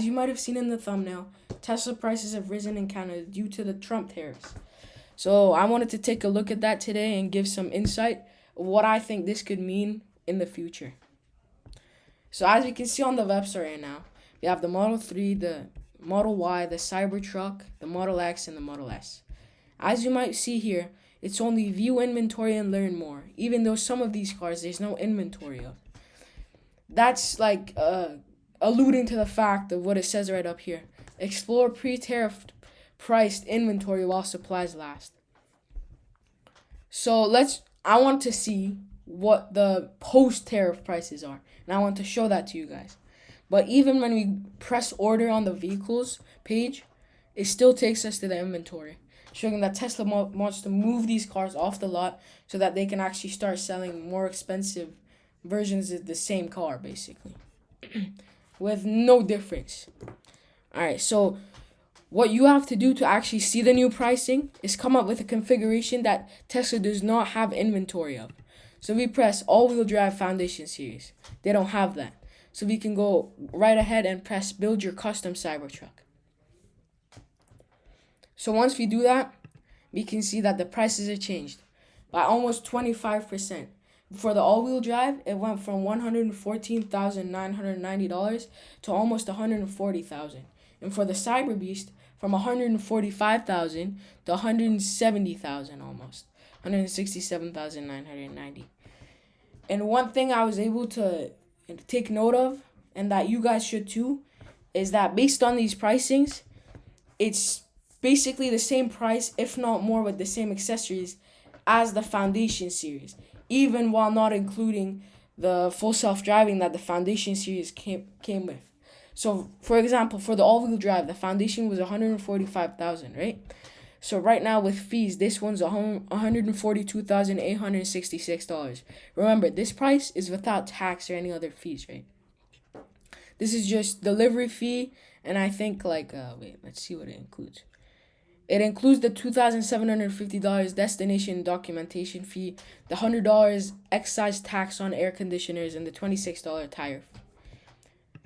As you might have seen in the thumbnail, Tesla prices have risen in Canada due to the Trump tariffs. So I wanted to take a look at that today and give some insight of what I think this could mean in the future. So as you can see on the website right now, we have the Model 3, the Model Y, the Cybertruck, the Model X, and the Model S. As you might see here, it's only view inventory and learn more, even though some of these cars there's no inventory of. That's like alluding to the fact of what it says right up here. Explore pre-tariff priced inventory while supplies last. So I want to see what the post-tariff prices are, and I want to show that to you guys. But even when we press order on the vehicles page, it still takes us to the inventory, showing that Tesla wants to move these cars off the lot so that they can actually start selling more expensive versions of the same car, basically, with no difference. Alright, so what you have to do to actually see the new pricing is come up with a configuration that Tesla does not have inventory of. So we press all-wheel drive foundation series. They don't have that. So we can go right ahead and press build your custom Cybertruck. So once we do that, we can see that the prices have changed by almost 25%. For the all-wheel drive, it went from $114,990 to almost $140,000. And for the Cyber Beast, from $145,000 to $170,000 almost. $167,990. And one thing I was able to take note of, and that you guys should too, is that based on these pricings, it's basically the same price, if not more, with the same accessories as the Foundation series, even while not including the full self-driving that the Foundation series came with. So, for example, for the all-wheel drive, the Foundation was $145,000, right? So right now with fees, this one's $142,866. Remember, this price is without tax or any other fees, right? This is just delivery fee, and I think let's see what it includes. It includes the $2,750 destination documentation fee, the $100 excise tax on air conditioners, and the $26 tire fee.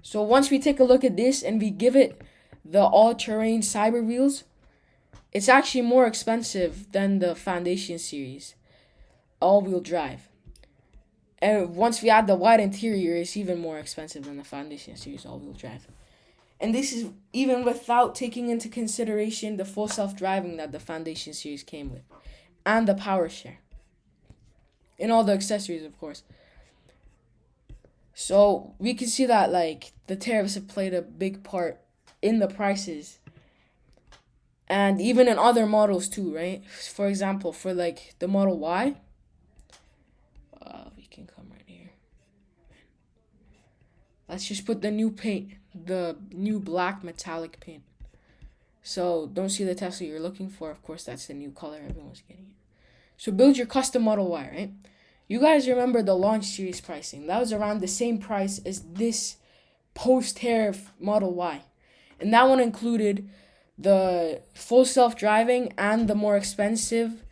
So once we take a look at this and we give it the all-terrain Cyber wheels, it's actually more expensive than the Foundation series all-wheel drive. And once we add the wide interior, it's even more expensive than the Foundation series all-wheel drive. And this is even without taking into consideration the full self-driving that the Foundation series came with, and the power share, and all the accessories, of course. So we can see that the tariffs have played a big part in the prices, and even in other models too, right? For example, for the Model Y, we can come right here. Let's just put the new paint, the new black metallic paint. So don't see the Tesla you're looking for. Of course, that's the new color everyone's getting. So build your custom Model Y, right? You guys remember the launch series pricing. That was around the same price as this post-tariff Model Y. And that one included the full self-driving and the more expensive,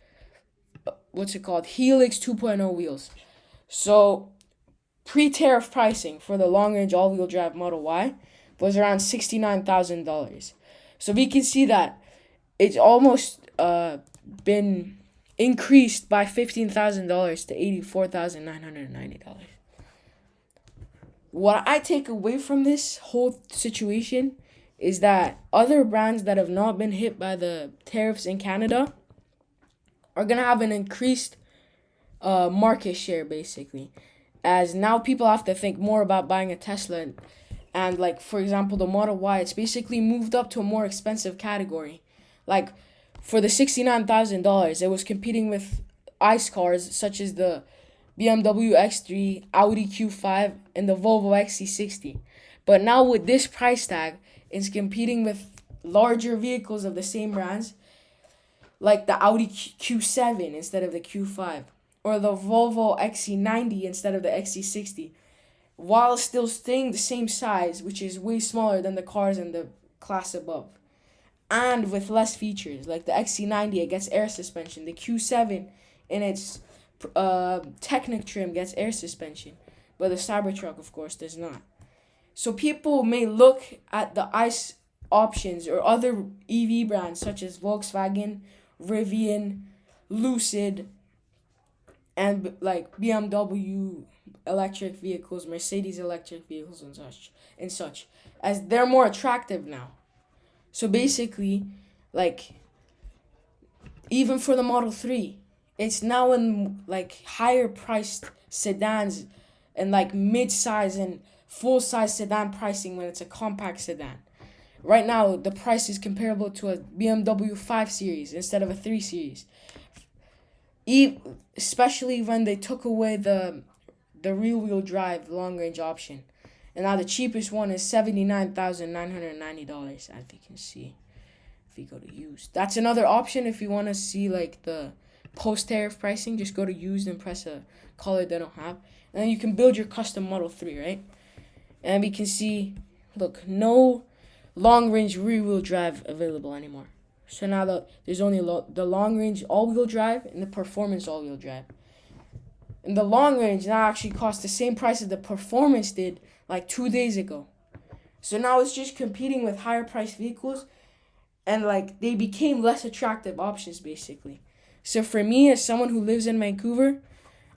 Helix 2.0 wheels. So pre-tariff pricing for the long-range all-wheel drive Model Y was around $69,000. So we can see that it's almost been increased by $15,000 to $84,990. What I take away from this whole situation is that other brands that have not been hit by the tariffs in Canada are going to have an increased market share, basically. As now people have to think more about buying a Tesla. And for example, the Model Y, it's basically moved up to a more expensive category. For the $69,000, it was competing with ICE cars such as the BMW X3, Audi Q5, and the Volvo XC60. But now with this price tag, it's competing with larger vehicles of the same brands, like the Audi Q7 instead of the Q5, or the Volvo XC90 instead of the XC60, while still staying the same size, which is way smaller than the cars in the class above. And with less features, like the XC90, it gets air suspension. The Q7 in its Technic trim gets air suspension, but the Cybertruck, of course, does not. So people may look at the ICE options or other EV brands such as Volkswagen, Rivian, Lucid, and like BMW electric vehicles, Mercedes electric vehicles, and such, as they're more attractive now. So basically, like even for the Model 3, it's now in like higher priced sedans and like mid-size and full-size sedan pricing when it's a compact sedan. Right now, the price is comparable to a BMW 5 Series instead of a 3 Series. Especially when they took away the rear-wheel drive long-range option. And now the cheapest one is $79,990, as we can see. If you go to used, that's another option. If you want to see like the post-tariff pricing, just go to used and press a color they don't have. And then you can build your custom Model 3, right? And we can see, look, no long-range rear-wheel drive available anymore. So now there's only the long-range all-wheel drive and the performance all-wheel drive. And the long-range now actually costs the same price as the performance did like 2 days ago. So now it's just competing with higher-priced vehicles, and like they became less attractive options basically. So for me, as someone who lives in Vancouver,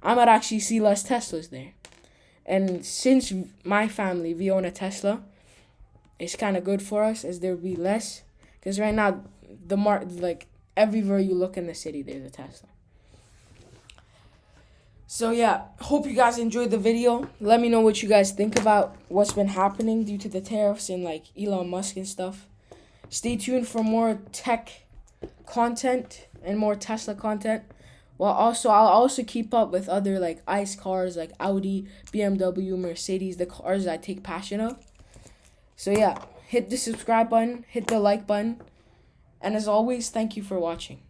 I might actually see less Teslas there. And since my family, we own a Tesla, it's kind of good for us as there will be less. Because right now, like everywhere you look in the city, there's a Tesla. So yeah, hope you guys enjoyed the video. Let me know what you guys think about what's been happening due to the tariffs and like Elon Musk and stuff. Stay tuned for more tech content and more Tesla content. I'll also keep up with other like ICE cars like Audi, BMW, Mercedes, the cars I take passion of. So yeah, hit the subscribe button, hit the like button, and as always, thank you for watching.